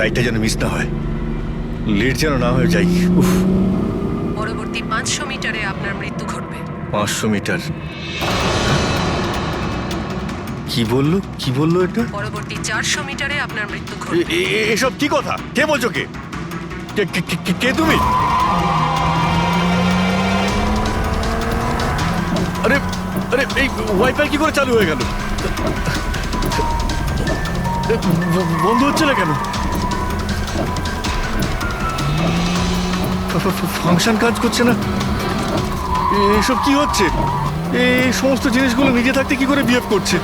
ফ্লাইটটা যেন মিস না হয়, লেট যেন না হয়ে যাই। পরবর্তী 500 মিটারে আপনার মৃত্যু ঘটবে। 500 মিটার? কি বললো এটা? পরবর্তী 400 মিটারে আপনার মৃত্যু ঘটবে। এসব কি কথা? কে বলছো? কে তুমি? আরে আরে এই ওয়াইফাই কি করে চালু হয়ে গেল? বন্ধ হচ্ছে না কেন? ফাংশন কাজ করছে না? এসব কি হচ্ছে? এই সমস্ত জিনিসগুলো নিজে থাকতে কি করে বিহেভ করছে?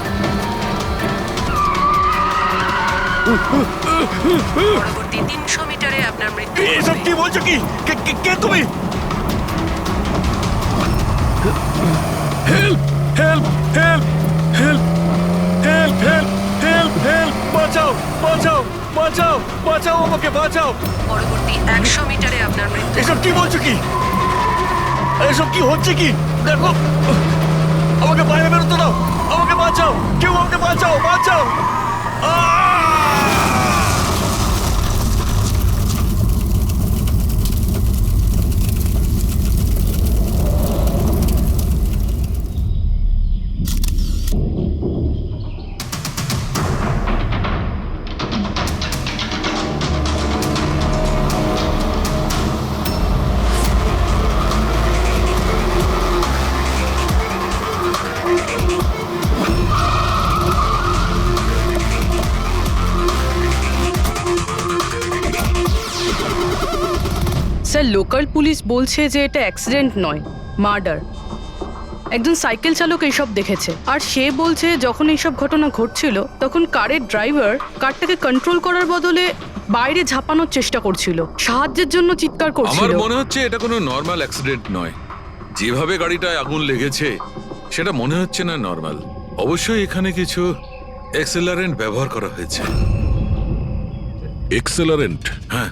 পরবর্তী 300 মিটারে আপনার মৃত্যু এসব ঘটবে। কি বলছো? কি কে তুমি? Help help help help help help help help! বাঁচাও বাঁচাও বাঁচাও বাঁচাও, আমাকে বাঁচাও! পরবর্তী 100 মিটারে আপনার মৃত্যু এসব কি বলছো? কি এসব কি হচ্ছে? কি দেখো, আমাকে বাইরে বেরোতে দাও, আমাকে বাঁচাও, কেউ আমাকে বাঁচাও, বাঁচাও! স্যার, লোকাল পুলিশ বলছে যে এটা অ্যাক্সিডেন্ট নয়, মার্ডার। একজন সাইকেল চালক এইসব দেখেছে, আর সে বলছে যখন এইসব ঘটনা ঘটছিল তখন কারের ড্রাইভার কারটাকে কন্ট্রোল করার বদলে বাইরে ঝাঁপানোর চেষ্টা করছিল, সাহায্যের জন্য চিৎকার করছিল। আমার মনে হচ্ছে এটা কোনো নর্মাল অ্যাক্সিডেন্ট নয়। যেভাবে গাড়িটায় আগুন লেগেছে সেটা মনে হচ্ছে না নর্মাল। অবশ্যই এখানে কিছু এক্সেলারেন্ট ব্যবহার করা হয়েছে। এক্সেলারেন্ট? হ্যাঁ,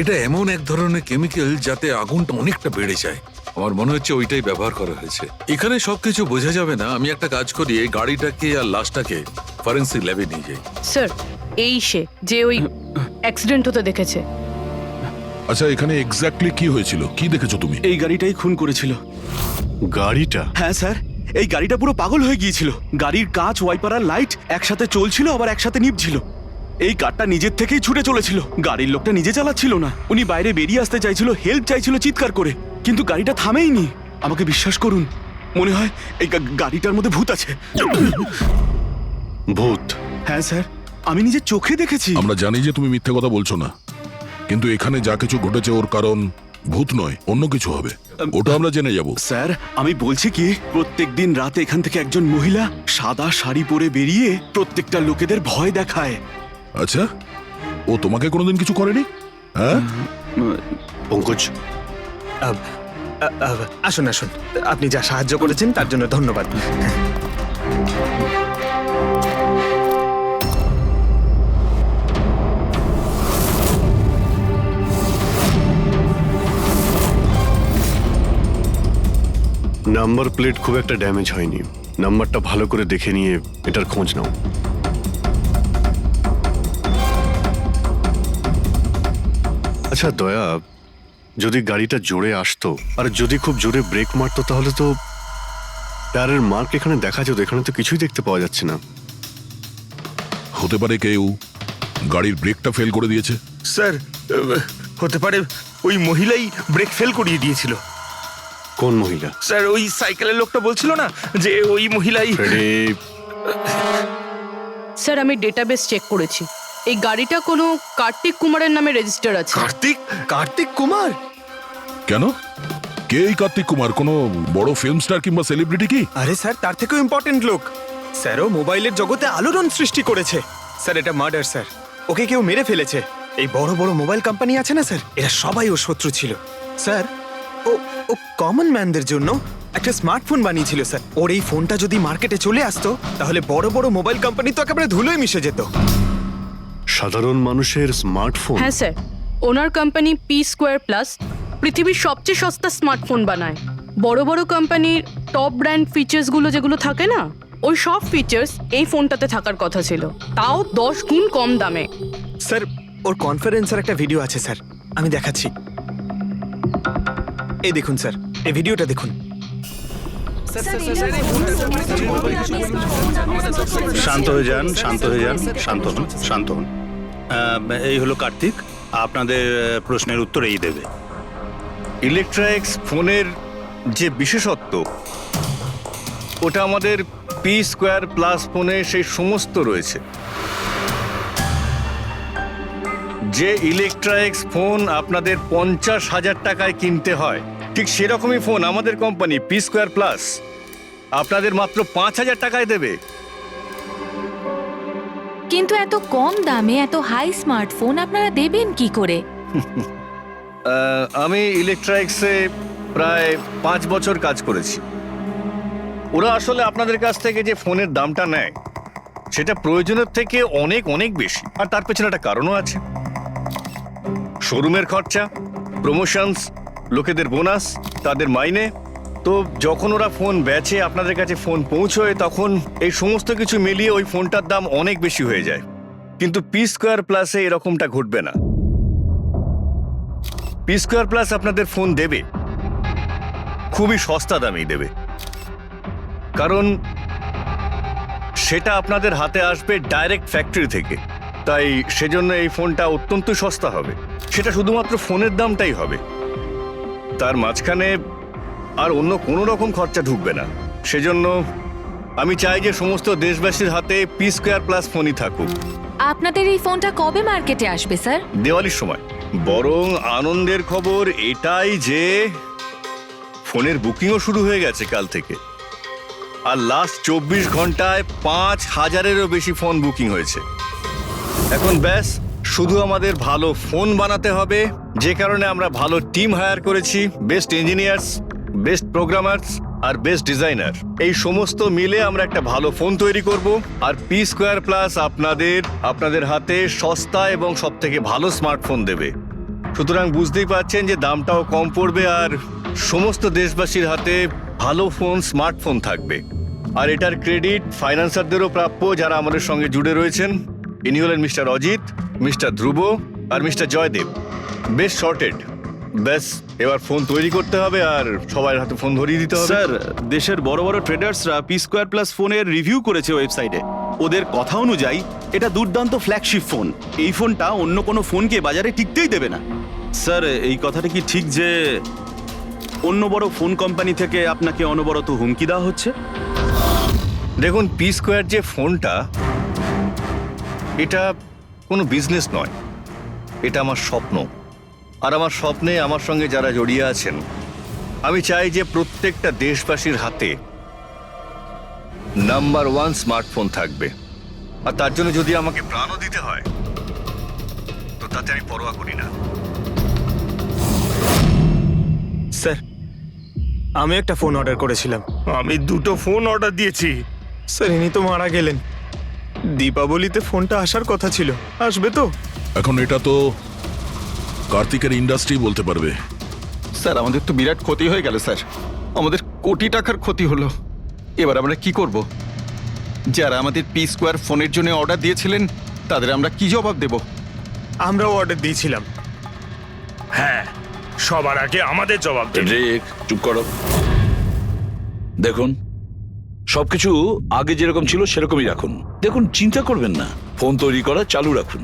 এটা এমন এক ধরনের কেমিক্যাল যাতে আগুনটা অনেকটা বেড়ে যায়। আমার মনে হচ্ছে ওইটাই ব্যবহার করা হয়েছে। এখানে সবকিছু বোঝা যাবে না। আমি একটা কাজ করি, এই গাড়িটাকে আর লাশটাকে ফরেন্সিক ল্যাবে নিয়ে যাই। স্যার, এই সে যে ওই অ্যাক্সিডেন্ট হতে দেখেছে। আচ্ছা, এখানে এক্স্যাক্টলি কি হয়েছিল? কি দেখেছো তুমি? এই গাড়িটাই খুন করেছিল। গাড়িটা? হ্যাঁ স্যার, এই গাড়িটা পুরো পাগল হয়ে গিয়েছিল। গাড়ির কাঁচ, ওয়াইপার আর লাইট একসাথে চলছিল, আবার একসাথে নিভছিল। এই কারটা নিজের থেকেই ছুটে চলেছিল। গাড়ির লোকটা নিজে চালাচ্ছিল না, উনি বাইরে বেরিয়ে আসতে চাইছিল, হেল্প চাইছিল চিৎকার করে, কিন্তু গাড়িটা থামেইনি। আমাকে বিশ্বাস করুন, মনে হয় এই গাড়িটার মধ্যে ভূত আছে। ভূত? হ্যাঁ স্যার, আমি নিজের চোখে দেখেছি। আমরা জানি যে তুমি মিথ্যে কথা বলছো না, কিন্তু এখানে যা কিছু ঘটেছে ওর কারণ ভূত নয়, অন্য কিছু হবে। ওটা আমরা জেনে যাব। স্যার, আমি বলছি কি, প্রত্যেকদিন রাতে এখান থেকে একজন মহিলা সাদা শাড়ি পরে বেরিয়ে প্রত্যেকটা লোকেদের ভয় দেখায়। আচ্ছা, ও তোমাকে কোনোদিন কিছু করেনি? হ্যাঁ? পঙ্কজ, আসুন আসুন, আপনি যা সাহায্য করেছেন তার জন্য ধন্যবাদ। নাম্বার প্লেট খুব একটা ড্যামেজ হয়নি। নাম্বারটা ভালো করে দেখে নিয়ে এটার খোঁজ নাও। আচ্ছা দয়া, যদি গাড়িটা জোরে আসতো আর যদি খুব জোরে ব্রেক মারতো তাহলে তো টায়ারের মার্ক এখানে দেখা যেত। এখানে তো কিছুই দেখতে পাওয়া যাচ্ছে না। হতে পারে কেউ গাড়ির ব্রেকটা ফেল করে দিয়েছে। স্যার, হতে পারে ওই মহিলাই ব্রেক ফেল করিয়ে দিয়েছিল। কোন মহিলা? স্যার, ওই সাইকেলের লোকটা বলছিল না যে ওই মহিলাই। স্যার, আমি ডেটাবেস চেক করেছি, এই গাড়িটা কোনো কার্তিক কুমারের নামে রেজিস্টার আছে। কার্তিক কুমার? কেন? কে এই কার্তিক কুমার? কোনো বড় ফিল্ম স্টার কিংবা সেলিব্রিটি কি? আরে স্যার, তার থেকেও ইম্পর্টেন্ট লোক। স্যারও মোবাইলের জগতে আলোড়ন সৃষ্টি করেছে। স্যার, এটা মার্ডার স্যার। ওকে কেউ মেরে ফেলেছে। এই বড় বড় মোবাইল কোম্পানি আছে না স্যার, এরা সবাই ওর শত্রু ছিল স্যার। ও কমন ম্যানদের জন্য একটা স্মার্টফোন বানিয়েছিল স্যার। ওর এই ফোনটা যদি মার্কেটে চলে আসতো তাহলে বড় বড় মোবাইল কোম্পানি তো একেবারে ধুলোয় মিশে যেত। সাধারণ মানুষের স্মার্টফোন? হ্যাঁ স্যার, ওনার কোম্পানি P2+ পৃথিবীর সবচেয়ে সস্তা স্মার্টফোন বানায়। বড় বড় কোম্পানির টপ ব্র্যান্ড ফিচার্সগুলো যেগুলো থাকে না, ওই সব ফিচার্স এই ফোনটাতে থাকার কথা ছিল, তাও 10 গুণ কম দামে। স্যার, ওর কনফারেন্সের একটা ভিডিও আছে স্যার, আমি দেখাচ্ছি। এই দেখুন স্যার, এই ভিডিওটা দেখুন। শান্ত হয়ে যান, শান্ত হয়ে যান, শান্ত হন, শান্ত হন। এই হলো কার্তিক, আপনাদের প্রশ্নের উত্তর এই দেবে। ইলেকট্রনিক্স ফোনের যে বিশেষত্ব, ওটা আমাদের পি স্কোয়ার প্লাস ফোনে সেই সমস্ত রয়েছে। যে ইলেকট্রনিক্স ফোন আপনাদের 50,000 টাকায় কিনতে হয়, ঠিক সেরকমই ফোন আমাদের কোম্পানি পি স্কোয়ার প্লাস আপনাদের মাত্র 5,000 টাকায় দেবে। কিন্তু এত কম দামে এত হাই স্মার্টফোন আপনারা দেবেন কি করে? আমি ইলেকট্রনিক্সে প্রায় 5 বছর কাজ করেছি। ওরা আসলে আপনাদের কাছ থেকে যে ফোনের দামটা নেয় সেটা প্রয়োজনের থেকে অনেক অনেক বেশি, আর তার পেছনে একটা কারণও আছে। শোরুমের খরচা, প্রমোশনস, লোকেদের বোনাস, তাদের মাইনে। তো যখন ওরা ফোন বেচে আপনাদের কাছে ফোন পৌঁছয়, তখন এই সমস্ত কিছু মিলিয়ে ওই ফোনটার দাম অনেক বেশি হয়ে যায়। কিন্তু পি স্কোয়ার প্লাসে এরকমটা ঘটবে না। পি স্কোয়ার প্লাস আপনাদের ফোন দেবে খুবই সস্তা দামেই দেবে, কারণ সেটা আপনাদের হাতে আসবে ডাইরেক্ট ফ্যাক্টরি থেকে। তাই সেজন্য এই ফোনটা অত্যন্ত সস্তা হবে। সেটা শুধুমাত্র ফোনের দামটাই হবে, তার মাঝখানে আর অন্য কোনো রকম খরচা ঢুকবে না। সেজন্য আমি চাই যে সমস্ত দেশবাসীর হাতে পি স্কোয়ার প্লাস ফোনই থাকুক। আপনাদের এই ফোনটা কবে মার্কেটে আসবে স্যার? দিওয়ালির সময়। বরং আনন্দের খবর এটাই যে ফোনের বুকিংও শুরু হয়ে গেছে কাল থেকে। আর লাস্ট 24 ঘন্টায় 5,000-এরও বেশি ফোন বুকিং হয়েছে। এখন ব্যাস শুধু আমাদের ভালো ফোন বানাতে হবে, যে কারণে আমরা ভালো টিম হায়ার করেছি। বেস্ট ইঞ্জিনিয়ার্স, বেস্ট প্রোগ্রামার্স আর বেস্ট ডিজাইনার, এই সমস্ত মিলে আমরা একটা ভালো ফোন তৈরি করব। আর পি স্কোয়ার প্লাস আপনাদের হাতে সস্তা এবং সব থেকে ভালো স্মার্টফোন দেবে। সুতরাং বুঝতেই পারছেন যে দামটাও কম পড়বে আর সমস্ত দেশবাসীর হাতে ভালো ফোন, স্মার্টফোন থাকবে। আর এটার ক্রেডিট ফাইন্যান্সারদেরও প্রাপ্য, যারা আমাদের সঙ্গে জুড়ে রয়েছেন। ইনি হলেন মিস্টার অজিত, মিস্টার ধ্রুব আর মিস্টার জয়দেব। বেশ শর্টেড। ব্যাস এবার ফোন তৈরি করতে হবে আর সবার হাতে ফোন ধরিয়ে দিতে হবে। স্যার, দেশের বড় বড় ট্রেডার্সরা পি স্কোয়ার প্লাস ফোনের রিভিউ করেছে ওয়েবসাইটে। ওদের কথা অনুযায়ী এটা দুর্দান্ত ফ্ল্যাগশিপ ফোন। এই ফোনটা অন্য কোনো ফোনকে বাজারে টিকতেই দেবে না। স্যার, এই কথাটা কি ঠিক যে অন্য বড় ফোন কোম্পানি থেকে আপনাকে অনবরত হুমকি দেওয়া হচ্ছে? দেখুন, পি স্কোয়ার যে ফোনটা, এটা কোনো বিজনেস নয়, এটা আমার স্বপ্ন। আর আমার স্বপ্নে আমার সঙ্গে যারা জড়িয়ে আছেন, আমি চাই যে প্রত্যেকটা দেশবাসীর হাতে নাম্বার 1 স্মার্টফোন থাকবে। আর তার জন্য যদি আমাকে প্রাণও দিতে হয়, তো তাতে আমি পরোয়া করি না। স্যার, আমি একটা ফোন অর্ডার করেছিলাম। আমি 2টো ফোন অর্ডার দিয়েছি। স্যার, ইনি তো মারা গেলেন। দীপাবলিতে ফোনটা আসার কথা ছিল, আসবে তো? এখন এটা তো কার্তিকের ইন্ডাস্ট্রি বলতে পারবে। স্যার, আমাদের তো বিরাট ক্ষতি হয়ে গেল স্যার। আমাদের কোটি টাকার ক্ষতি হলো। এবার আমরা কি করব? যারা আমাদের পি স্কোয়ার ফোনের জন্য অর্ডার দিয়েছিলেন, তাদের আমরা কি জবাব দেব? আমরাও অর্ডার দিয়েছিলাম। হ্যাঁ, সবার আগে আমাদের জবাব দিন। চুপ করো। দেখুন, সবকিছু আগে যেরকম ছিল সেরকমই রাখুন। দেখুন, চিন্তা করবেন না, ফোন তৈরি করা চালু রাখুন।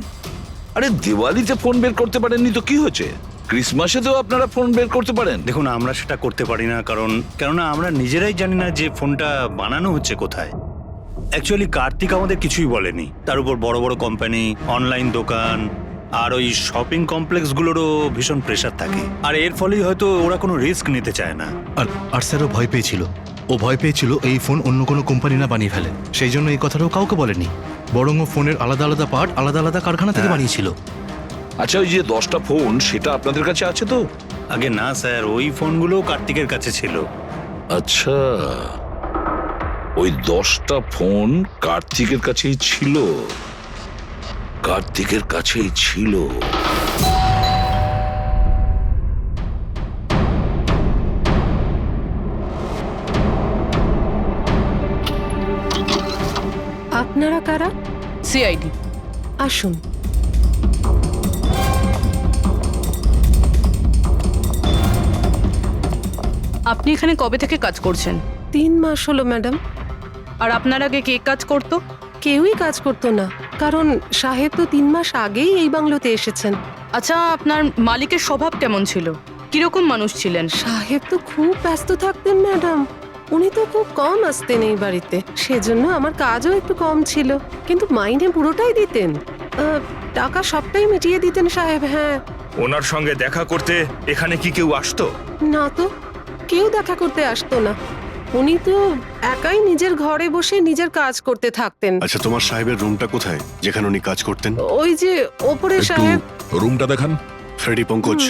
আরে দিওয়ালিতে ফোন বের করতে পারেননি তো কি হয়েছে? ক্রিসমাসে তো আপনারা ফোন বের করতে পারেন। দেখুন, আমরা সেটা করতে পারি না, কেননা আমরা নিজেরাই জানি না যে ফোনটা বানানো হচ্ছে কোথায়। অ্যাকচুয়ালি কার্তিক আমাদের কিছুই বলেনি। তার উপর বড় বড় কোম্পানি, অনলাইন দোকান আর ওই শপিং কমপ্লেক্সগুলোরও ভীষণ প্রেশার থাকে। আর এর ফলেই হয়তো ওরা কোনো রিস্ক নিতে চায় না। আর স্যার, ও ভয় পেয়েছিল এই ফোন অন্য কোনো কোম্পানি না বানিয়ে ফেলে। সেই জন্য এই কথাটাও কাউকে বলেনি, বরং ও ফোনের আলাদা আলাদা পার্ট আলাদা আলাদা কারখানা থেকে বানিয়েছিল। আচ্ছা, ওই যে 10টা ফোন, সেটা আপনাদের কাছে আছে তো? আগে না স্যার, ওই ফোনগুলো কার্তিকের কাছে ছিল। আচ্ছা, ওই 10টা ফোন কার্তিকের কাছেই ছিল। কার্তিকের কাছেই ছিল। আপনারা কারা? সিআইডি। আসুন। আপনি এখানে কবে থেকে কাজ করছেন? 3 মাস হলো ম্যাডাম। আর আপনার আগে কে কাজ করতো? কেউই কাজ করতো না, কারণ সাহেব তো 3 মাস আগেই এই বাংলোতে এসেছেন। আচ্ছা, আপনার মালিকের স্বভাব কেমন ছিল? কিরকম মানুষ ছিলেন? সাহেব তো খুব ব্যস্ত থাকতেন ম্যাডাম, উনি তো খুব কম আসতেন এই বাড়িতে, সেজন্য আমার কাজও একটু কম ছিল, কিন্তু মাইনে পুরোটাই দিতেন। টাকা সবটাই মিটিয়ে দিতেন সাহেব। হ্যাঁ। ওনার সঙ্গে দেখা করতে এখানে কি কেউ আসতো? না তো, কেউ দেখা করতে আসতো না, উনি তো একাই নিজের ঘরে বসে নিজের কাজ করতে থাকতেন। আচ্ছা, তোমার সাহেবের রুমটা কোথায় যেখানে উনি কাজ করতেন? ওই যে ওপরে একটু সাহেব। রুমটা দেখান। ফ্রেডি, পঙ্কজ,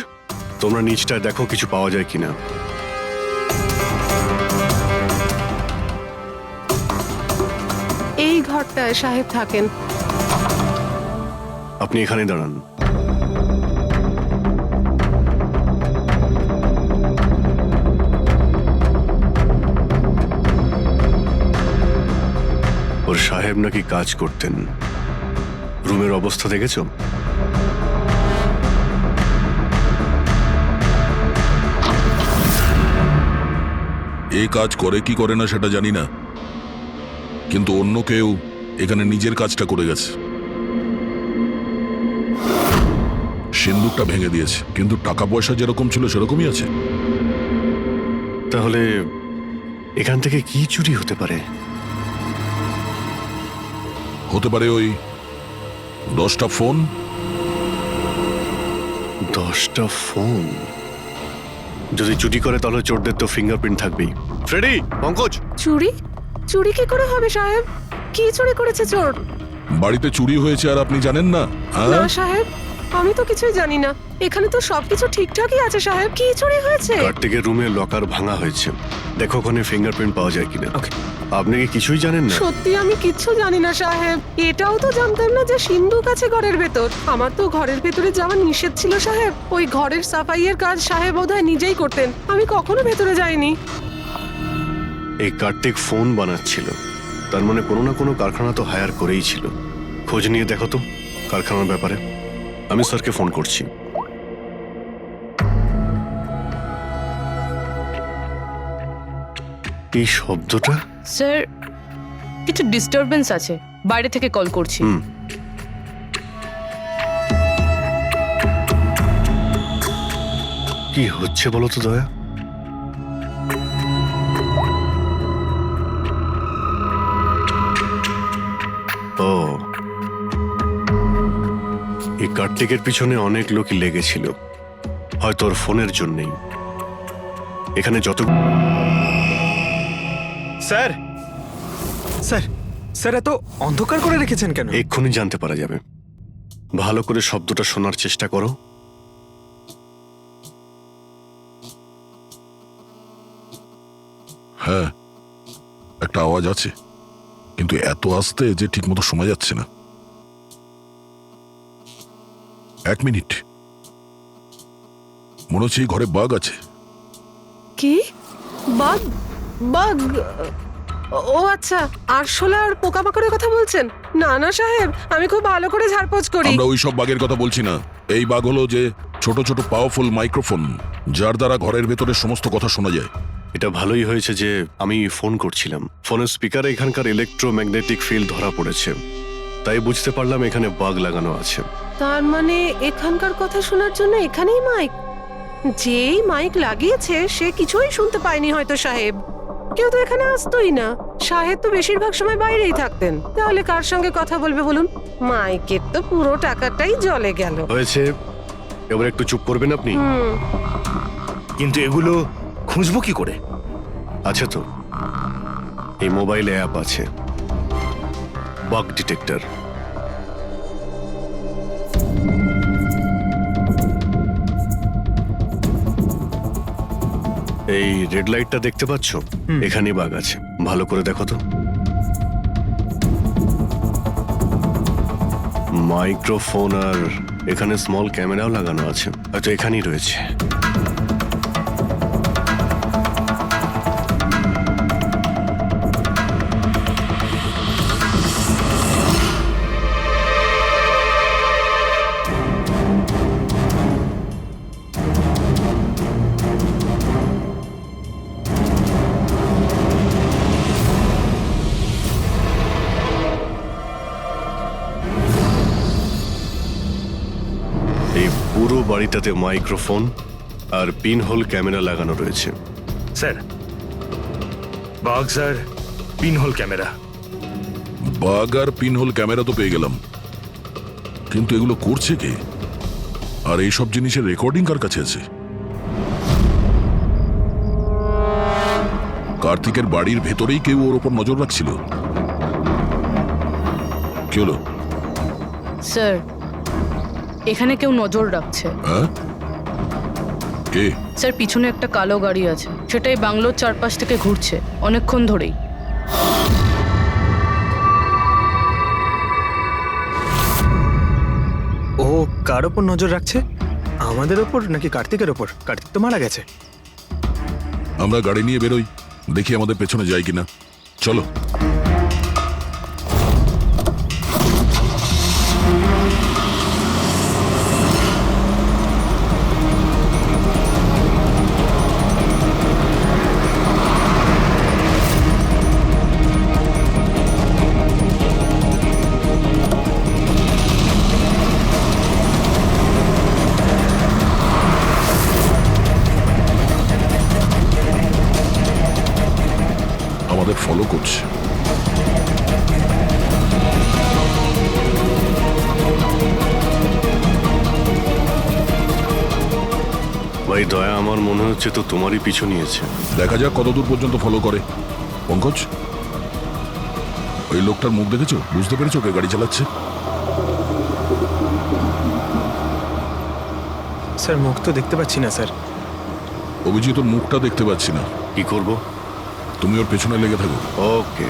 তোমরা নিচটায় দেখো কিছু পাওয়া যায় কিনা। এই ঘরটায় সাহেব থাকেন। আপনি এখানে দাঁড়ান। ওর সাহেব নাকি কাজ করতেন। রুমের অবস্থা দেখেছো? এ কাজ করে কি করে না সেটা জানি না, কিন্তু অন্য কেউ এখানে নিজের কাজটা করে গেছে। সিন্দুকটা ভেঙে দিয়েছে, কিন্তু টাকা পয়সা যেরকম ছিল সেরকমই আছে। তাহলে এখান থেকে কি চুরি হতে পারে? হতে পারে ওই 10টা ফোন। 10টা ফোন? যদি চুরি করে তাহলে চোরদের তো ফিঙ্গারপ্রিন্ট থাকবেই। ফ্রেডি, পঙ্কজ। চুরি? চুরি কি করে হবে সাহেব? কি চুরি করেছে চোর? বাড়িতে চুরি হয়েছে আর আপনি জানেন না? না সাহেব, আমি তো কিছুই জানি না, এখানে তো সবকিছু ঠিকঠাকই আছে সাহেব। কি চুরি হয়েছে? কার্তিকের রুমে লকার ভাঙা হয়েছে, দেখো ওখানে ফিঙ্গারপ্রিন্ট পাওয়া যায় কিনা। আপনি কি কিছুই জানেন না? সত্যি আমি কিচ্ছু জানি না সাহেব। এটাও তো জানতাম না যে সিন্ধুক আছে ঘরের ভেতর। আমার তো ঘরের ভেতরে যাওয়া নিষেধ ছিল সাহেব। ওই ঘরের সাফাইয়ের কাজ সাহেব বোধহয় নিজেই করতেন, আমি কখনো ভেতরে যাইনি। এই কার্তিক ফোন বানাচ্ছিল, তার মানে কোনো না কোনো কারখানা তো হায়ার করেই ছিল। খোঁজ নিয়ে দেখো তো কারখানার ব্যাপারে। আমি স্যারকে ফোন করছি। এই শব্দটা? স্যার, কিছু ডিস্টারবেন্স আছে, বাইরে থেকে কল করছি। কি হচ্ছে বলো তো দয়া? ও, এই কার্তিকের পিছনে অনেক লোকই লেগেছিল, হয়তো ওর ফোনের জন্যই। এখানে যত স্যার, স্যার, স্যার এত অন্ধকার করে রেখেছেন কেন? এক্ষুনি জানতে পারা যাবে। ভালো করে শব্দটা শোনার চেষ্টা করো। হ্যাঁ, একটা আওয়াজ আছে, কিন্তু এত আস্তে যে ঠিক মতো শোনা যাচ্ছে না। 1 মিনিট, মনে হচ্ছে এই ঘরে বাঘ আছে। কি? বাঘ? বাঘ? ও আচ্ছা, আরশোলা আর পোকামাকড়ের কথা বলছেন? না না সাহেব, আমি খুব ভালো করে ঝাড়পোছ করি। আমরা ওই সব বাঘের কথা বলছি না। এই বাঘ হলো যে ছোট ছোট পাওয়ারফুল মাইক্রোফোন, যার দ্বারা ঘরের ভেতরে সমস্ত কথা শোনা যায়। এটা ভালোই হয়েছে যে আমি ফোন করছিলাম। ফোনের স্পিকারে এখানকার ইলেকট্রোম্যাগনেটিক ফিল্ড ধরা পড়েছে, তাই বুঝতে পারলাম এখানে বাগ লাগানো আছে। তার মানে এখানকার কথা শোনার জন্য এখানেই মাইক? যেই মাইক লাগিয়েছে সে কিছুই শুনতে পায়নি হয়তো সাহেব। কেউ তো এখানে আসতোই না, সাহেব তো বেশিরভাগ সময় বাইরেই থাকতেন। তাহলে কার সঙ্গে কথা বলবে বলুন? মাইকের তো পুরো টাকাটাই জলে গেল। হয়েছে, এবার একটু চুপ করবেন আপনি। কিন্তু এগুলো খুঁজবো কি করে? আছে তো, এই মোবাইলে অ্যাপ আছে, বাগ ডিটেক্টর। এই রেড লাইটটা দেখতে পাচ্ছ? এখানে বাগ আছে, ভালো করে দেখো তো। মাইক্রোফোন আর এখানে স্মল ক্যামেরাও লাগানো আছে, হয়তো এখানেই রয়েছে। বাড়িটাতে মাইক্রোফোন আর পিনহোল ক্যামেরা লাগানো রয়েছে। স্যার বাঘ স্যার পিনহোল ক্যামেরা। বাগ আর পিনহোল ক্যামেরা তো পেয়ে গেলাম, কিন্তু এগুলো করছে কে? আর এইসব জিনিসের রেকর্ডিং কার কাছে আছে? কার্তিকের বাড়ির ভেতরেই কেউ ওর ওপর নজর রাখছিল। কি হলো? স্যার, এখানে কেউ নজর রাখছে। হ্যাঁ? কে? স্যার, পিছনে একটা কালো গাড়ি আছে, সেটাই বাংলোর চারপাশ থেকে ঘুরছে অনেকক্ষণ ধরেই। ও কার ওপর নজর রাখছে? আমাদের ওপর নাকি কার্তিকের ওপর? কার্তিক তো মারা গেছে। আমরা গাড়ি নিয়ে বেরোই, দেখি আমাদের পেছনে যায় কিনা। চলো। আমাদের ফলো করছে। ভাই দয়া, আমার মনে হচ্ছে তো তোমারই পিছু নিয়েছে। দেখা যাক কতদূর পর্যন্ত ফলো করে। পঙ্কজ, ওই লোকটার মুখ দেখেছো? বুঝতে পেরেছো কে গাড়ি চালাচ্ছে? স্যার মুখ তো দেখতে পাচ্ছি না স্যার। অভিজিৎ, ওর মুখটা দেখতে পাচ্ছি না। কি করব? তুমি ওর পেছনে লেগে থাকো। ওকে।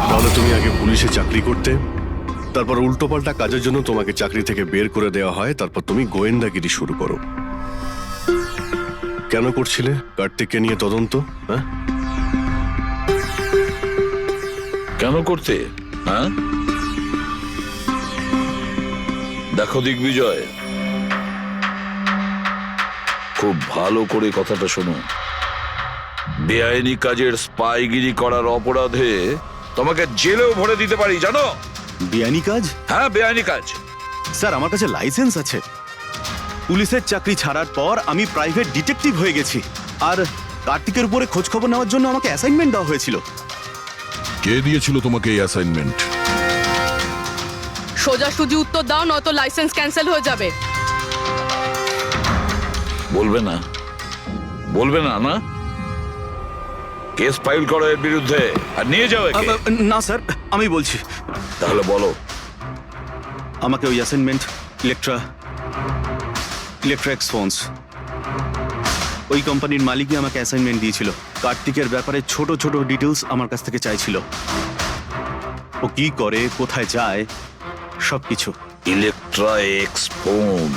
তাহলে তুমি আগে পুলিশে চাকরি করতে, তারপর উল্টোপাল্টা কাজের জন্য তোমাকে চাকরি থেকে বের করে দেওয়া হয়, তারপর তুমি গোয়েন্দাগিরি শুরু করো। কেন করছিলে কার্তিককে নিয়ে তদন্ত? হ্যাঁ, কেন করতে? হ্যাঁ, দেখো দিগ্বিজয়, খুব ভালো করে কথাটা শোনো। বেআইনি কাজের স্পাইগিরি করার অপরাধে তোমাকে জেলেও ভরে দিতে পারি, জানো? বেআইনি কাজ? হ্যাঁ, বেআইনি কাজ। স্যার, আমার কাছে লাইসেন্স আছে। পুলিশের চাকরি ছাড়ার পর আমি প্রাইভেট ডিটেকটিভ হয়ে গেছি। আর কার্তিকের উপরে খোঁজ খবর নেওয়ার জন্য আমাকে অ্যাসাইনমেন্ট দেওয়া হয়েছিল। কে দিয়েছিল তোমাকে এই অ্যাসাইনমেন্ট? সোজাসুজি উত্তর দাও, নয়তো লাইসেন্স ক্যান্সেল হয়ে যাবে। বলবে না? বলবে না? না, কেস ফাইল করো এর বিরুদ্ধে আর নিয়ে যাও একে। না স্যার, আমি বলছি। তাহলে বলো। আমাকে ওই অ্যাসাইনমেন্ট ইলেকট্রা এক্সফোন্স, ওই কোম্পানির মালিকই আমাকে অ্যাসাইনমেন্ট দিয়েছিল। কার্তিকের ব্যাপারে ছোট ছোট ডিটেলস আমার কাছ থেকে চাইছিল। ও কি করে, কোথায় যায়, সবকিছু। ইলেকট্রা এক্সফোন।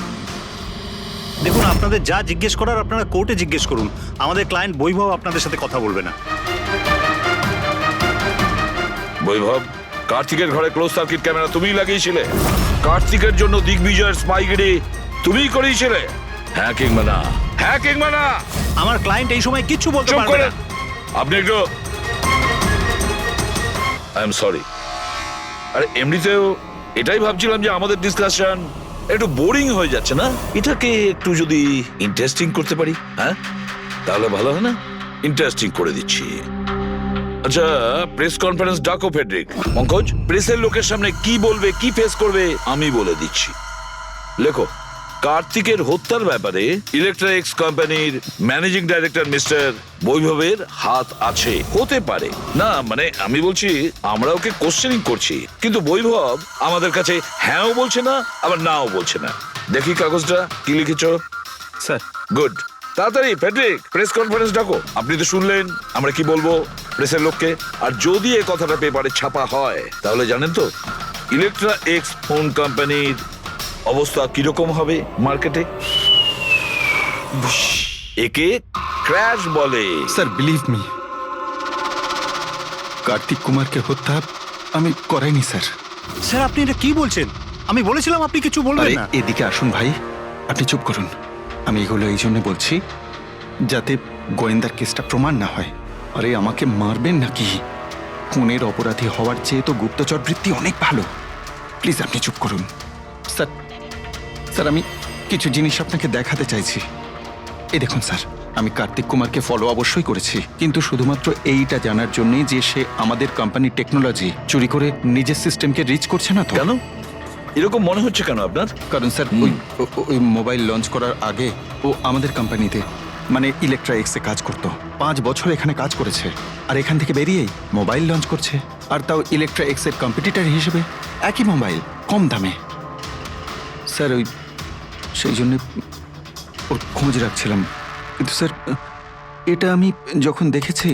দেখুন, আপনাদের যা জিজ্ঞেস করার আপনারা কোর্টে জিজ্ঞেস করুন। আমাদের ক্লায়েন্ট বৈভব আপনাদের সাথে কথা বলবে না। বৈভব, কার্তিকের ঘরে ক্লোজ সার্কিট ক্যামেরা তুমিই লাগিয়েছিলে? কার্তিকের জন্য দিগ্বিজয়ের স্পাইগিরি তুমিই করিয়েছিলে? হ্যাঁ কিংবা না? হ্যাঁ কিংবা না? আমার ক্লায়েন্ট এই সময় কিচ্ছু বলতে চুপ পারবে করে। না। আপনি একটু, আই এম সরি। আরে এমনিতেও এটাই ভাবছিলাম যে আমাদের ডিসকাশন একটু বোরিং হয়ে যাচ্ছে না, এটাকে একটু যদি ইন্টারেস্টিং করতে পারি, হ্যাঁ তাহলে ভালো হয় না? ইন্টারেস্টিং করে দিচ্ছি। আচ্ছা, প্রেস কনফারেন্স ডাকো ফেডরিক। পঙ্কজ, প্রেসের লোকের সামনে কি বলবে, কি ফেস করবে আমি বলে দিচ্ছি। লেখো, কার্তিকের হত্যার ব্যাপারে ইলেকট্রনিক্স কোম্পানির ম্যানেজিং ডাইরেক্টর মিস্টার বৈভবের হাত আছে। হতে পারে না, মানে আমি বলছি আমরা ওকে কোশ্চেনিং করছি, কিন্তু বৈভব আমাদের কাছে হ্যাঁও বলছে না আবার নাও বলছে না। দেখি কাগজটা কি লিখেছো। স্যার। গুড। তাড়াতাড়ি ফেডরিক, প্রেস কনফারেন্স ডাকো। আপনি তো শুনলেন আমরা কি বলবো প্রেসের লোককে। আর যদি এই কথাটা পেপারে ছাপা হয় তাহলে জানেন তো ইলেকট্রা এক্স ফোন কোম্পানির অবস্থা কিরকম হবে মার্কেটে। একে ক্র্যাশ বলে। স্যার, বিলিভ মি, কার্তিক কুমারকে হত্যা আমি করাইনি স্যার। স্যার, আপনি এটা কি বলছেন? আমি বলেছিলাম আপনি কিছু বলবেন না। এদিকে আসুন ভাই, আপনি চুপ করুন। আমি এগুলো এই জন্য বলছি যাতে গোয়েন্দার কেসটা প্রমাণ না হয়। আরে আমাকে মারবেন নাকি? খুনের অপরাধী হওয়ার চেয়ে তো গুপ্তচর বৃত্তি অনেক ভালো। প্লিজ আপনি চুপ করুন। স্যার স্যার আমি কিছু জিনিস আপনাকে দেখাতে চাইছি। এই দেখুন স্যার, আমি কার্তিক কুমারকে ফলো অবশ্যই করেছি, কিন্তু শুধুমাত্র এইটা জানার জন্যই যে সে আমাদের কোম্পানির টেকনোলজি চুরি করে নিজের সিস্টেমকে রিচ করছে না তো। কেন এরকম মনে হচ্ছে কেন আপনার? কারণ স্যার ওই মোবাইল লঞ্চ করার আগে ও আমাদের কোম্পানিতে মানে ইলেকট্রা এক্সে কাজ করতো। 5 বছর এখানে কাজ করেছে, আর এখান থেকে বেরিয়েই মোবাইল লঞ্চ করছে, আর তাও ইলেকট্রা এক্সের কম্পিটিটর হিসেবে। একই মোবাইল, কম দামে। স্যার ওই সেই জন্য ওর খোঁজ রাখছিলাম। কিন্তু স্যার এটা আমি যখন দেখেছি,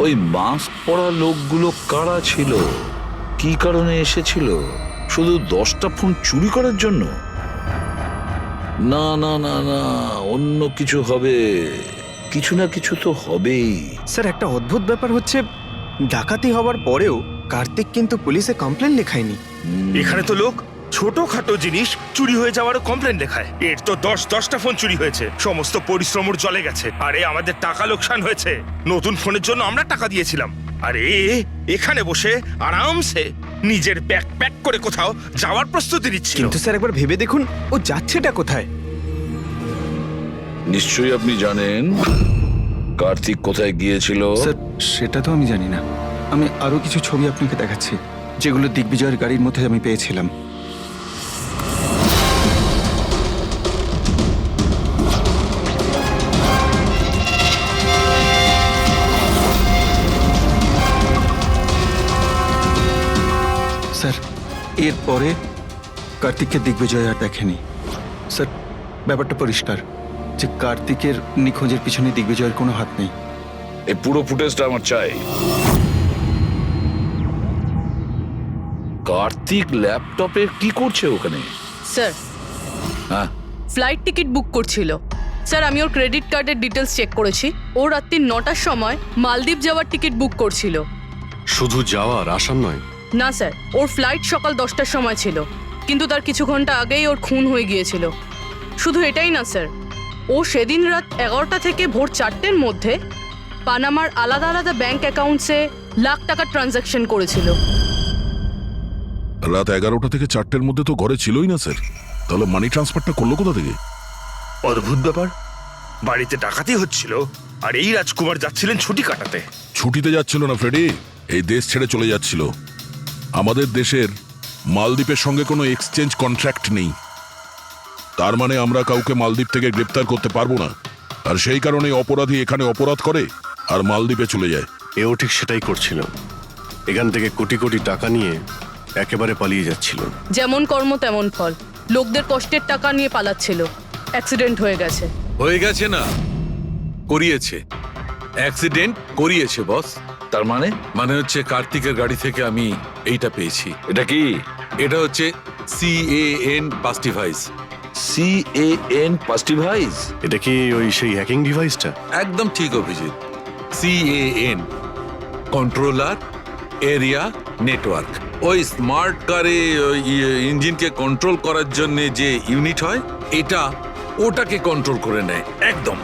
ওই মাস্ক পরা লোকগুলো কারা ছিল, কি কারণে এসেছিল? শুধু 10টা ফোন চুরি করার জন্য? না না না না, অন্য কিছু হবে, কিছু না কিছু তো হবেই। স্যার একটা অদ্ভুত ব্যাপার হচ্ছে, ডাকাতি হওয়ার পরেও কার্তিক কিন্তু পুলিশে কমপ্লেন লেখায়নি। এখানে তো লোক ছোটখাটো জিনিস চুরি হয়ে যাওয়ারও কমপ্লেন লেখায়। এর তো 10টা ফোন চুরি হয়েছে, সমস্ত পরিশ্রম ওর জলে গেছে। আরে আমাদের টাকা লোকসান হয়েছে, নতুন ফোনের জন্য আমরা টাকা দিয়েছিলাম। আরে এখানে বসে আরামসে নিজের ব্যাগ প্যাক করে কোথাও যাওয়ার প্রস্তুতি নিচ্ছিল। কিন্তু স্যার একবার ভেবে দেখুন, ও যাচ্ছেটা কোথায়? নিশ্চয়ই আপনি জানেন কার্তিক কোথায় গিয়েছিল। স্যার সেটা তো আমি জানি না। আমি আরো কিছু ছবি আপনাকে দেখাচ্ছি, যেগুলো দিগ্বিজয়ের গাড়ির মধ্যে আমি পেয়েছিলাম। স্যার এরপরে কার্তিককে দিগ্বিজয় আর দেখেনি। স্যার ব্যাপারটা পরিষ্কার যে কার্তিকের নিখোঁজের পিছনে দিগ্বিজয়ের কোনো হাত নেই। এই পুরো ফুটেজটা আমার চাই। কার্তিক ল্যাপটপে কি করছে ওখানে? স্যার হ্যাঁ, ফ্লাইট টিকিট বুক করছিল। স্যার আমি ওর ক্রেডিট কার্ডের ডিটেলস চেক করেছি। ও রাত্রি 9টার সময় মালদ্বীপ যাওয়ার টিকিট বুক করছিল। শুধু যাওয়ার, আসার নয়? না স্যার, ওর ফ্লাইট সকাল 10টার সময় ছিল, কিন্তু তার কিছু ঘন্টা আগেই ওর খুন হয়ে গিয়েছিল। শুধু এটাই না স্যার, ও সেদিন রাত 11টা থেকে ভোর 4টের মধ্যে পানামার আলাদা আলাদা ব্যাংক অ্যাকাউন্টসে লাখ টাকার ট্রানজ্যাকশন করেছিল। রাত 11টা থেকে 4টের মধ্যে তো ঘরে ছিলই না স্যার, তাহলে মানি ট্রান্সফারটা করলো কোথা থেকে? অদ্ভুত ব্যাপার, বাড়িতে ডাকাতি হচ্ছিল আর এই রাজকুমার যাচ্ছিলেন ছুটি কাটাতে। ছুটিতে যাচ্ছিল না ফ্রেডি, এই দেশ ছেড়ে চলে যাচ্ছিল। আমাদের দেশের মালদ্বীপের সঙ্গে কোনো এক্সচেঞ্জ কন্ট্রাক্ট নেই, তার মানে আমরা কাউকে মালদ্বীপ থেকে গ্রেপ্তার করতে পারবো না। আর সেই কারণে অপরাধী এখানে অপরাধ করে আর মালদ্বীপে চলে যায়। এও ঠিক সেটাই করছিল, এখান থেকে কোটি কোটি টাকা নিয়ে একেবারে পালিয়ে যাচ্ছিল। যেমন কর্ম তেমন ফল, লোকদের কষ্টের টাকা নিয়ে পালাচ্ছিল। অ্যাক্সিডেন্ট হয়ে গেছে। হয়ে গেছে না, করিয়েছে। অ্যাক্সিডেন্ট করিয়েছে বস। তার মানে? মানে হচ্ছে কার্তিকের গাড়ি থেকে আমি এইটা পেয়েছি। এটা কি? এটা হচ্ছে CAN পাস্টিভাইজ। CAN পাস্টিভাইজ? এটা কি ওই সেই হ্যাকিং ডিভাইসটা? একদম ঠিক Abhijit. CAN controller area network. ওই স্মার্ট কারে ইঞ্জিনকে কন্ট্রোল করার জন্য যে ইউনিট হয়, এটা ওটাকে কন্ট্রোল করে নেয় একদম,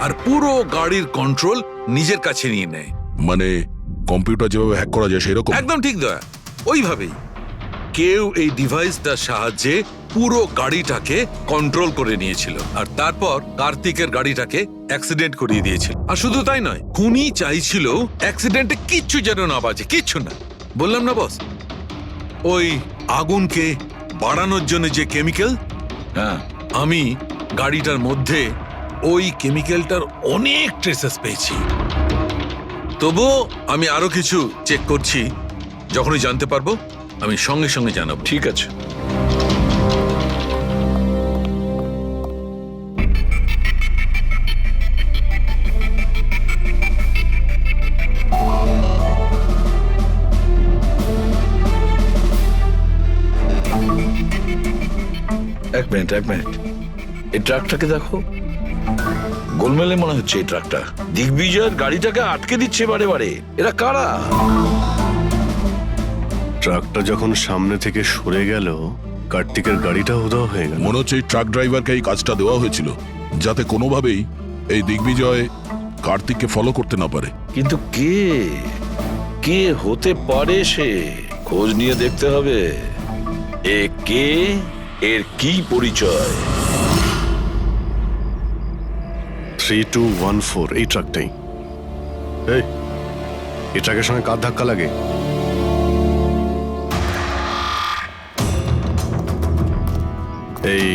আর পুরো গাড়ির কন্ট্রোল নিজের কাছে নিয়ে নেয়। মানে কম্পিউটার যেভাবে হ্যাক করা যায় সেরকম? একদম ঠিক দয়া, ওইভাবেই। কেউ এই ডিভাইসটার সাহায্যে পুরো গাড়িটাকে কন্ট্রোল করে নিয়েছিল, আর তারপর কার্তিকের গাড়িটাকে অ্যাক্সিডেন্ট করিয়ে দিয়েছিল। আর শুধু তাই নয়, খুনি চাইছিল অ্যাক্সিডেন্টে কিচ্ছু যেন না বাজে, কিচ্ছু না। বললাম না বস, ওই আগুনকে বাড়ানোর জন্য যে কেমিক্যাল, হ্যাঁ, আমি গাড়িটার মধ্যে ওই কেমিক্যালটার অনেক ট্রেসেস পেয়েছি। তবুও আমি আরো কিছু চেক করছি, যখনই জানতে পারবো আমি সঙ্গে সঙ্গে জানাবো। ঠিক আছে। এক মিনিট এই ট্রাকটাকে দেখো, গোলমেলে মনে হচ্ছে এই ট্রাকটা। দিগ্বিজয়ের গাড়িটাকে আটকে দিচ্ছে বারে বারে। এরা কারা? ট্রাকটা যখন সামনে থেকে সরে গেল, কার্তিকের গাড়িটা উধাও হয়ে গেল। মনে হচ্ছে এই ট্রাক ড্রাইভারকে এই কাজটা দেওয়া হয়েছিল যাতে কোনোভাবেই এই দিগ্বিজয় কার্তিককে ফলো করতে না পারে। কিন্তু কে হতে পারে সে? খোঁজ নিয়ে দেখতে হবে। এ কে, এর কি পরিচয়? 3214 এই ট্রাকটাই। এই ট্রাকের সঙ্গে কার ধাক্কা লাগে? এই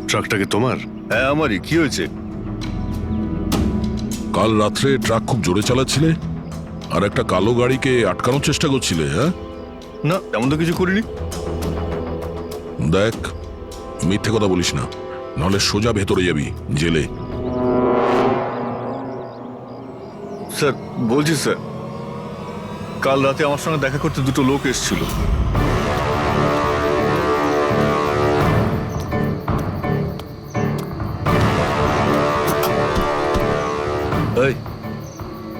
ট্রাকটাকে তোমার? হ্যাঁ আমারই। কি হয়েছে? কাল রাত্রে ট্রাক খুব জোরে চালাচ্ছিলে আর একটা কালো গাড়িকে আটকানোর চেষ্টা করছিলে। হ্যাঁ, না তেমন তো কিছু করিনি। দেখ, মিথ্যে কথা বলিস না, নাহলে সোজা ভেতরে যাবি জেলে। স্যার বলছি স্যার, কাল রাতে আমার সঙ্গে দেখা করতে দুটো লোক এসেছিল।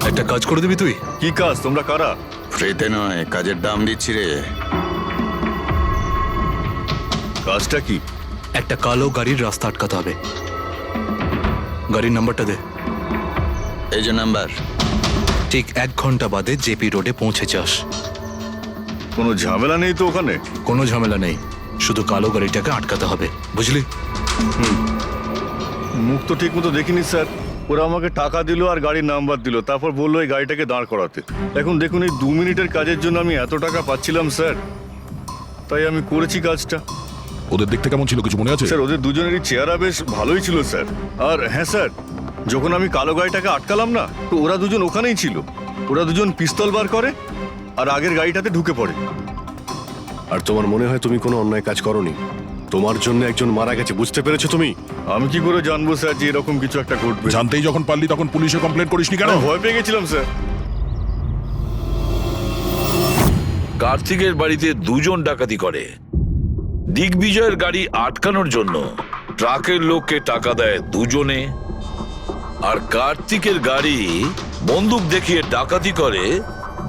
একটা কাজ করে দিবি তুই? কি কাজ? তোমরা কারা? ফ্রিতে নয়, কাজের দাম দিচ্ছি রে। কাজটা কি? একটা কালো গাড়ির রাস্তা আটকাতে হবে। গাড়ির নাম্বারটা দে। এই যে নাম্বার। ঠিক 1 ঘন্টা বাদে জেপি রোডে পৌঁছে যাস। কোনো ঝামেলা নেই তো ওখানে? কোনো ঝামেলা নেই, শুধু কালো গাড়িটাকে আটকাতে হবে, বুঝলি? মুখ তো ঠিক মতো দেখিনি স্যার। ওরা আমাকে টাকা দিল আর গাড়ির নাম্বার দিল, তারপর বললো এই গাড়িটাকে দাঁড় করাতে। এখন দেখুন, এই 2 মিনিটের কাজের জন্য আমি এত টাকা পাচ্ছিলাম স্যার, তাই আমি করেছি কাজটা। ওদের দেখতে কেমন ছিল কিছু মনে আছে? স্যার ওদের দুজনেরই চেহারা বেশ ভালোই ছিল স্যার। আর হ্যাঁ স্যার, যখন আমি কালো গাড়িটাকে আটকালাম না, তো ওরা দুজন ওখানেই ছিল। ওরা দুজন পিস্তল বার করে আর আগের গাড়িটাতে ঢুকে পড়ে। আর তোমার মনে হয় তুমি কোনো অন্যায় কাজ করনি? তোমার জন্য একজন মারা গেছে, বুঝতে পেরেছো তুমি? আমি কি করে জানবো স্যার যে এরকম কিছু একটা ঘটবে? জানতেই যখন পারলি তখন পুলিশে কমপ্লেন করিসনি কেন? ভয় পেয়ে গেছিলাম স্যার। কার্তিকের বাড়িতে 2 জন ডাকাতি করে। দিগ্বিজয়ের গাড়ি আটকানোর জন্য ট্রাকের লোককে টাকা দেয় 2 জনে, আর কার্তিকের গাড়ি বন্দুক দেখিয়ে ডাকাতি করে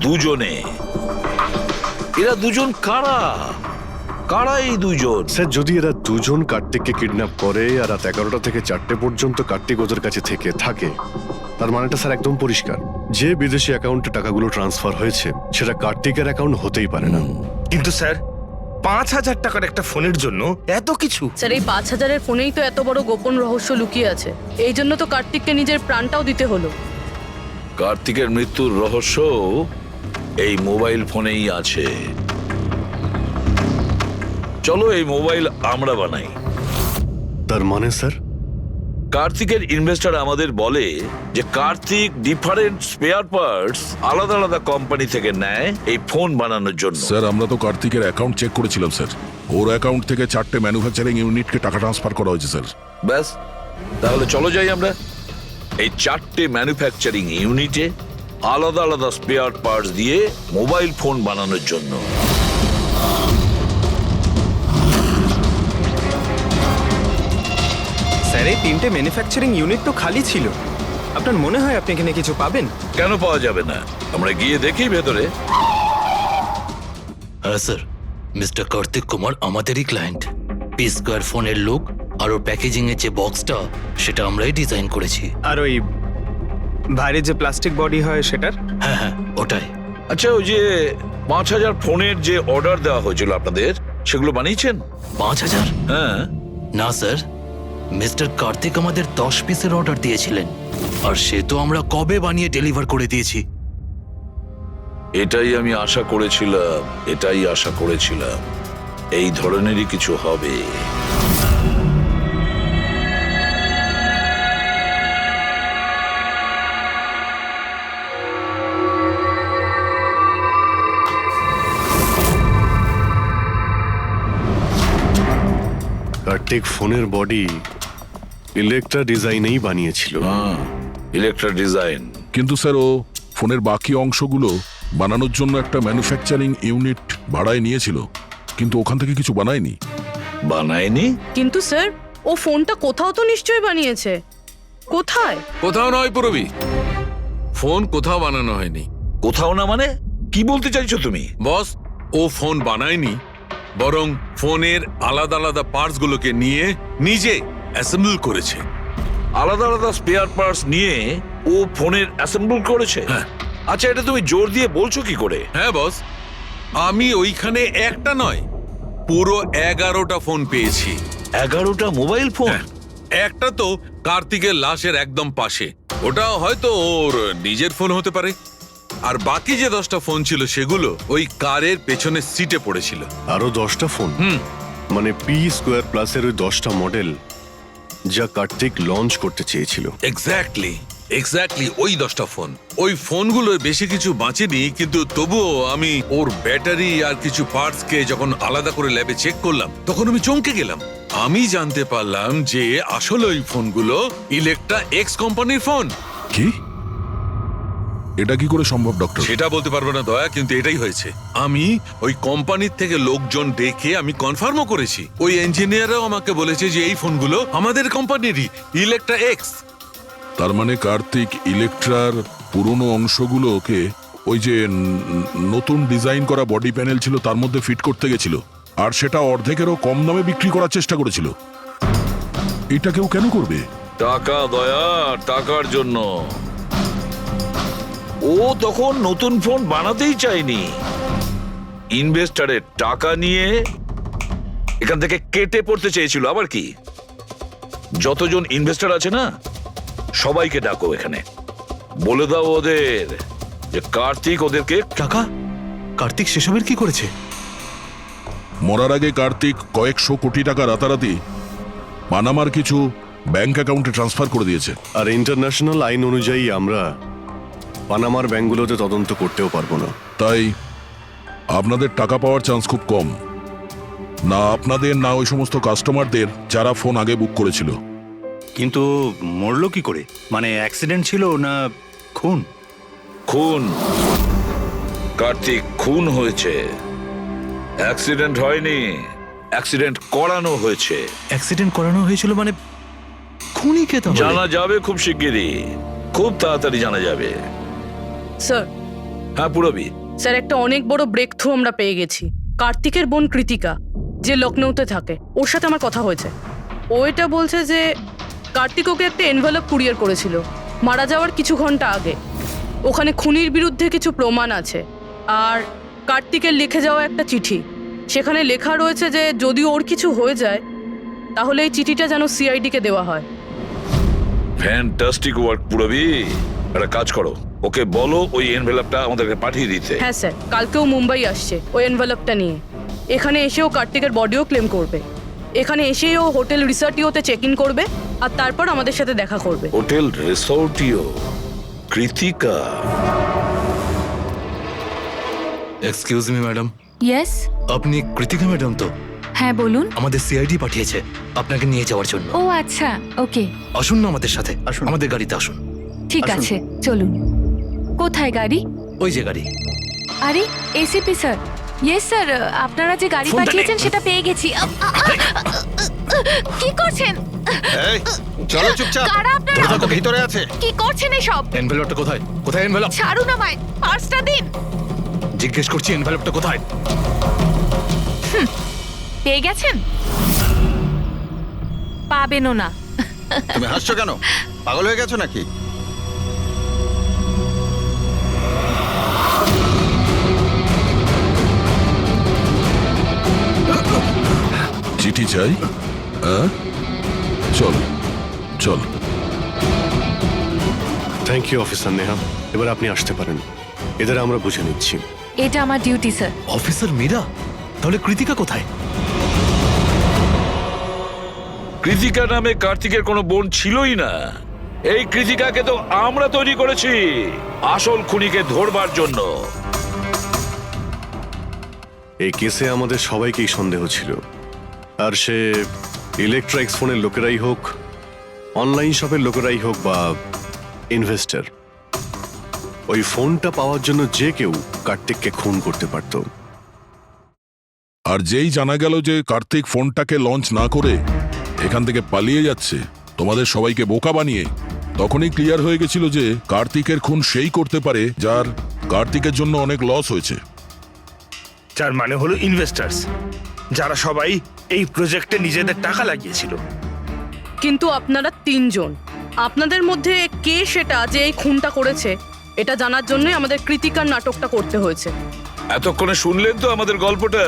2 জনে। এরা 2 জন কারা? কারা এই 2 জন? স্যার যদি এরা 2 জন কার্তিককে কিডন্যাপ করে আর রাত 11টা থেকে 4টে পর্যন্ত কার্তিক ওদের কাছে থাকে, তার মানেটা স্যার একদম পরিষ্কার। যে বিদেশি অ্যাকাউন্টে টাকাগুলো ট্রান্সফার হয়েছে সেটা কার্তিকের অ্যাকাউন্ট হতেই পারে না। কিন্তু স্যার 5,000 টাকার একটা ফোনের জন্য এত কিছু? স্যার এই 5,000-এর ফোনেই তো এত বড় গোপন রহস্য লুকিয়ে আছে। এই জন্য তো কার্তিককে নিজের প্রাণটাও দিতে হলো। কার্তিকের মৃত্যুর রহস্য এই মোবাইল ফোনেই আছে। চলো এই মোবাইল আমরা বানাই। তার মানে স্যার? কার্তিকের ইনভেস্টর আমাদের বলে যে কার্তিক ডিফারেন্ট স্পেয়ার পার্টস আলাদা আলাদা কোম্পানি থেকে নেয় এই ফোন বানানোর জন্য। স্যার আমরা তো কার্তিকের অ্যাকাউন্ট চেক করেছিলাম স্যার। ওর অ্যাকাউন্ট থেকে 4টে ম্যানুফ্যাকচারিং ইউনিটকে টাকা ট্রান্সফার করা হয়েছে স্যার। ব্যাস, তাহলে চলো যাই আমরা এই 4টে ম্যানুফ্যাকচারিং ইউনিটে আলাদা আলাদা স্পেয়ার পার্টস দিয়ে মোবাইল ফোন বানানোর জন্য। স্যার এই 3টে ম্যানুফ্যাকচারিং ইউনিট তো খালি ছিল, আপনার মনে হয় আপনি এখানে কিছু পাবেন? কেন পাওয়া যাবে না? আমরা গিয়ে দেখি ভেতরে। হ্যাঁ স্যার, মিস্টার কার্তিক কুমার আমাদেরই ক্লায়েন্ট। P-Square ফোনের লোক আর ওর প্যাকেজিং এর যে বক্সটা সেটা আমরাই ডিজাইন করেছি। আর ওই বাইরে যে প্লাস্টিক বডি হয় সেটার? হ্যাঁ ওটাই। আচ্ছা, ওই যে 5,000 ফোনের যে অর্ডার দেওয়া হয়েছিল আপনাদের, সেগুলো বানিয়েছেন? 5,000? হ্যাঁ। না স্যার, মিস্টার কার্তিক আমাদের 10 পিসের অর্ডার দিয়েছিলেন, আর সে তো আমরা কবে বানিয়ে ডেলিভার করে দিয়েছি। এটাই আমি আশা করেছিলাম, এই ধরনেরই কিছু হবে। কার্তিক ফোনের বডি ইলেকট্রা ডিজাইনেই বানিয়েছিল। Electra design. কিন্তু স্যার ও ফোনের বাকি অংশগুলো বানানোর জন্য একটা ম্যানুফ্যাকচারিং ইউনিট ভাড়ায় নিয়েছিল, কিন্তু ওখান থেকে কিছু বানায়নি। বানায়নি? কিন্তু স্যার ও ফোনটা কোথাও তো নিশ্চয়ই বানিয়েছে। কোথায়? কোথাও নয় পুরবি, ফোন কোথাও বানানো হয়নি। কোথাও না মানে কি বলতে চাইছো তুমি? বস, ও ফোন বানায়নি, বরং ফোনের আলাদা আলাদা পার্টস গুলোকে নিয়ে নিজে অ্যাসেম্বল করেছে। আলাদা আলাদা স্পেয়ার পার্টস নিয়ে ও ফোনের অ্যাসেম্বল করেছে? আচ্ছা, এটা তুমি জোর দিয়ে বলছো কি করে? হ্যাঁ বস, আমি ওইখানে একটা নয় পুরো 11টা ফোন পেয়েছি। 11টা মোবাইল ফোন? একটা তো কার্তিকের লাশের একদম পাশে, ওটা হয়তো ওর নিজের ফোন হতে পারে। আর বাকি যে 10টা ফোন ছিল সেগুলো ওই কারের পেছনের সিটে পড়েছিল। আরো 10টা ফোন? মানে পি স্কোয়ার প্লাসের ওই 10টা মডেল যা কার্তিক লঞ্চ করতে চেয়েছিল। এক্স্যাক্টলি ওই 10টা ফোন। ওই ফোনগুলোর বেশি কিছু বাঁচেনি, কিন্তু তবুও আমি ওর ব্যাটারি আর কিছু পার্টস কে যখন আলাদা করে ল্যাবে চেক করলাম তখন আমি চমকে গেলাম। আমি জানতে পারলাম যে আসলে ওই ফোনগুলো ইলেকট্রা এক্স কোম্পানির ফোন। কি? এটা কি করে সম্ভব ডক্টর? সেটা বলতে পারবো না দয়া, কিন্তু এটাই হয়েছে। আমি ওই কোম্পানির থেকে লোকজন ডেকে আমি কনফার্মও করেছি। ওই ইঞ্জিনিয়াররাও আমাকে বলেছে যে এই ফোনগুলো আমাদের কোম্পানিরই, ইলেকট্রা এক্স। তার মানে কার্তিক ইলেকট্রার পুরনো অংশগুলোকে ওই যে নতুন ডিজাইন করা বডি প্যানেল ছিল তার মধ্যে ফিট করতে গেছিল, আর সেটা অর্ধেকেরও কম দামে বিক্রি করার চেষ্টা করেছিল। এটা কেউ কেন করবে? টাকা দয়া, টাকার জন্য। ও তখন নতুন ফোন বানাতেই চায়নি, ইনভেস্টরের টাকা নিয়ে এখান থেকে কেটে পড়তে চেয়েছিল। আবার কি? যতজন ইনভেস্টর আছে না সবাইকে ডাকো এখানে, বলে দাও ওদের যে কার্তিক ওদেরকে টাকা। কার্তিক সেসবের কি করেছে? মরার আগে কার্তিক কয়েকশো কোটি টাকা রাতারাতি পানামার কিছু ব্যাংক অ্যাকাউন্টে ট্রান্সফার করে দিয়েছে। আর ইন্টারন্যাশনাল আইন অনুযায়ী আমরা পানামার ব্যাংকগুলোতে তদন্ত করতেও পারবো না। তাই আপনাদের টাকা পাওয়ার চান্স খুব কম। না আপনাদের, না ওই সমস্ত কাস্টমারদের যারা ফোন আগে বুক করেছিল। কিন্তু মরলো কি করে? মানে অ্যাক্সিডেন্ট ছিল না খুন? খুন। কার্তিক খুন হয়েছে, অ্যাক্সিডেন্ট হয়নি। অ্যাক্সিডেন্ট করানো হয়েছে। অ্যাক্সিডেন্ট করানো হয়েছিল মানে খুনি কে? তাহলে জানা যাবে খুব শিগগিরই, খুব তাড়াতাড়ি জানা যাবে। স্যার। হ্যাঁ পুরবি। স্যার, একটা অনেক বড় ব্রেক থ্রু আমরা পেয়ে গেছি। কার্তিকের বোন কৃতিকা, যে লখনৌতে থাকে, ওর সাথে আমার কথা হয়েছে। ও এটা বলছে যে কার্তিক ওকে একটা এনভেলপ কুরিয়ার করেছিল মারা যাওয়ার কিছু ঘন্টা আগে। ওখানে খুনির বিরুদ্ধে কিছু প্রমাণ আছে, আর কার্তিকের লিখে যাওয়া একটা চিঠি। সেখানে লেখা রয়েছে যে যদি ওর কিছু হয়ে যায় তাহলে এই চিঠিটা যেন সিআইডিকে দেওয়া হয়। ফ্যান্টাস্টিক ওয়ার্ক পুরবি। একটা কাজ করো, ওকে বলো ওই এনভেলপটা আমাদেরকে পাঠিয়ে দিতে। হ্যাঁ স্যার, কালকেও মুম্বাই আসছে ওই এনভেলপটা নিয়ে। এখানে এসেও কার্তিকের বডিও ক্লেম করবে। এখানে এসেই ও হোটেল রিসর্টিওতে চেক ইন করবে, আর তারপর আমাদের সাথে দেখা করবে। হোটেল রিসর্টিও? Kritika? Excuse me madam. Yes. আপনি কৃতিকা ম্যাডাম তো? হ্যাঁ বলুন। আমাদের সিআইডি পাঠিয়েছে আপনাকে নিয়ে যাওয়ার জন্য। ও আচ্ছা, ওকে। আসুন না আমাদের সাথে, আমাদের গাড়িতে আসুন। ঠিক আছে, চলুন। কোথায় গাড়ি? ওই যে গাড়ি। আরে এসিপি স্যার। ইয়েস স্যার, আপনারা যে গাড়ি পাঠিয়েছেন সেটা পেয়ে গেছি। কি করছেন? এই চলো চুপচাপ। কারা আপনারা? ওরা তো ভিতরে আছে। কি করছেন এসব? এনভেলপটা কোথায়? কোথায় এনভেলপ? ছাড়ুন আমায়, পার্সটা দিন। জিজ্ঞেস করছি এনভেলপটা কোথায়? পেয়ে গেছেন? পাবেনও না। তুমি হাসছো কেন? পাগল হয়ে গেছো নাকি? চিঠি চাই? হ্যাঁ, চল চল। থ্যাংক ইউ অফিসার নেহা, এবার আপনি আসতে পারেন। এদের আমরা বুঝে নিচ্ছি। এটা আমার ডিউটি স্যার। অফিসার মীরা, তাহলে কৃতিকা কোথায়? কৃতিকা নামে কার্তিকের কোনো বোন ছিলই না। এই কৃতিকাকে তো আমরা তৈরি করেছি আসল খুনিকে ধরবার জন্য। এই কেসে আমাদের সবাইকেই সন্দেহ ছিল, আর সে ইলেকট্রনিক্স ফোনের লোকেরাই হোক, অনলাইন শপের লোকেরাই হোক বা ইনভেস্টর, ওই ফোনটা পাওয়ার জন্য যে কেউ কার্তিককে খুন করতে পারত। আর যেই জানা গেল যে কার্তিক ফোনটাকে লঞ্চ না করে এখান থেকে পালিয়ে যাচ্ছে তোমাদের সবাইকে বোকা বানিয়ে, তখনই ক্লিয়ার হয়ে গেছিল যে কার্তিকের খুন সেই করতে পারে যার কার্তিকের জন্য অনেক লস হয়েছে। যার মানে হলো ইনভেস্টার্স, যারা সবাই এই প্রজেক্টে নিজেদের টাকা লাগিয়েছিল। কিন্তু আপনারা তিনজন, আপনাদের মধ্যে কে সেটা যে এই খুনটা করেছে এটা জানার জন্যই আমাদের কৃতিকার নাটকটা করতে হয়েছে। এতক্ষণে শুনলেন তো আমাদের গল্পটা,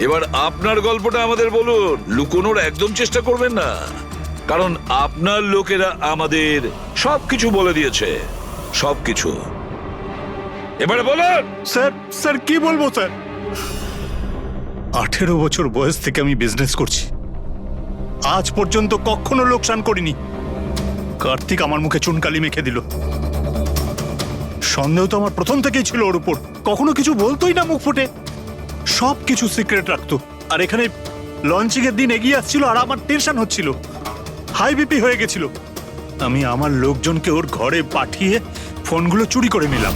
এবার আপনার গল্পটা আমাদের বলুন। লুকোনোর একদম চেষ্টা করবেন না, কারণ আপনার লোকেরা আমাদের সবকিছু বলে দিয়েছে, সবকিছু। এবারে বলুন। স্যার কি বলবো স্যার? 18 বছর বয়স থেকে আমি বিজনেস করছি, আজ পর্যন্ত কখনো লোকসান করিনি। কার্তিক আমার মুখে চুনকালি মেখে দিল। সন্দেহ তো আমার প্রথম থেকেই ছিল ওর উপর, কখনো কিছু বলতোই না মুখ ফুটে, সব কিছু সিক্রেট রাখতো। আর এখানে লঞ্চিং এর দিন এগিয়ে আসছিল আর আমার টেনশন হচ্ছিল, হাই বিপি হয়ে গেছিল। আমি আমার লোকজনকে ওর ঘরে পাঠিয়ে ফোনগুলো চুরি করে নিলাম।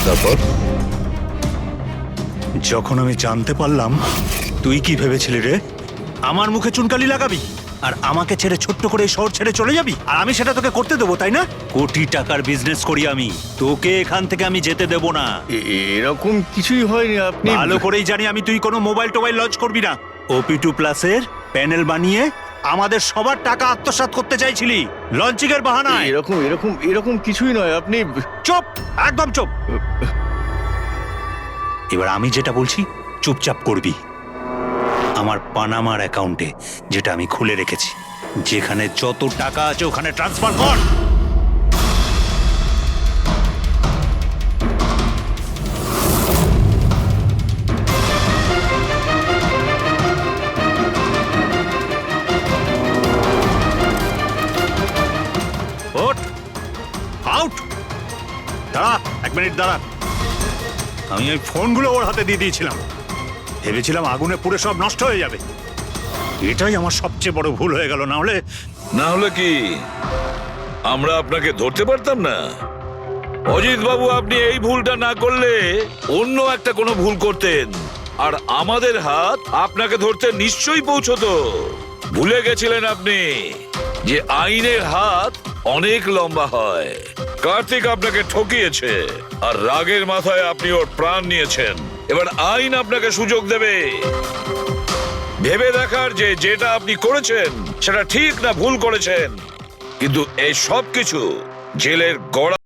তারপর যখন আমি জানতে পারলাম, তুই কি ভেবেছিলি রে? আমার মুখে চুনকালি লাগাবি আর আমাকে ছেড়ে ছোট্ট করে এই শহর ছেড়ে চলে যাবি, আর আমি সেটা তোকে করতে দেবো, তাই না? কোটি টাকার বিজনেস করি আমি, তোকে এখান থেকে আমি যেতে দেবো না। এরকম কিছুই হয়নি। আপনি ভালো করেই জানি আমি তুই কোনো মোবাইল টোবাইল লঞ্চ করবি না। OP2 প্লাসের প্যানেল বানিয়ে আমাদের সবার টাকা আত্মসাৎ করতে চাইছিলি লঞ্চিং এর বাহানায়। এরকম এরকম এরকম কিছুই নয়। আপনি চুপ, একদম চুপ। এবার আমি যেটা বলছি চুপচাপ করবি। আমার পানামার অ্যাকাউন্টে, যেটা আমি খুলে রেখেছি, যেখানে যত টাকা আছে ওখানে ট্রান্সফার কর। ওঠ, আউট। দাঁড়া, 1 মিনিট দাঁড়া। আমি ওই ফোনগুলো ওর হাতে দিয়ে দিয়েছিলাম, ভেবেছিলাম আগুনে পুড়ে সব নষ্ট হয়ে যাবে। এটাই আমার সবচেয়ে বড় ভুল হয়ে গেল। না হলে কি আমরা আপনাকে ধরতে পারতাম না? অজিত বাবু, আপনি এই ভুলটা না করলে অন্য একটা কোনো ভুল করতেন, আর আমাদের হাত আপনাকে ধরতে নিশ্চয়ই পৌঁছতো। ভুলে গেছিলেন আপনি যে আইনের হাত অনেক লম্বা হয়। কার্তিক আপনাকে ঠকিয়েছে আর রাগের মাথায় আপনি ওর প্রাণ নিয়েছেন। এবার আইন আপনাকে সুযোগ দেবে ভেবে দেখার যে যেটা আপনি করেছেন সেটা ঠিক না ভুল করেছেন। কিন্তু এই সব কিছু জেলের গড়া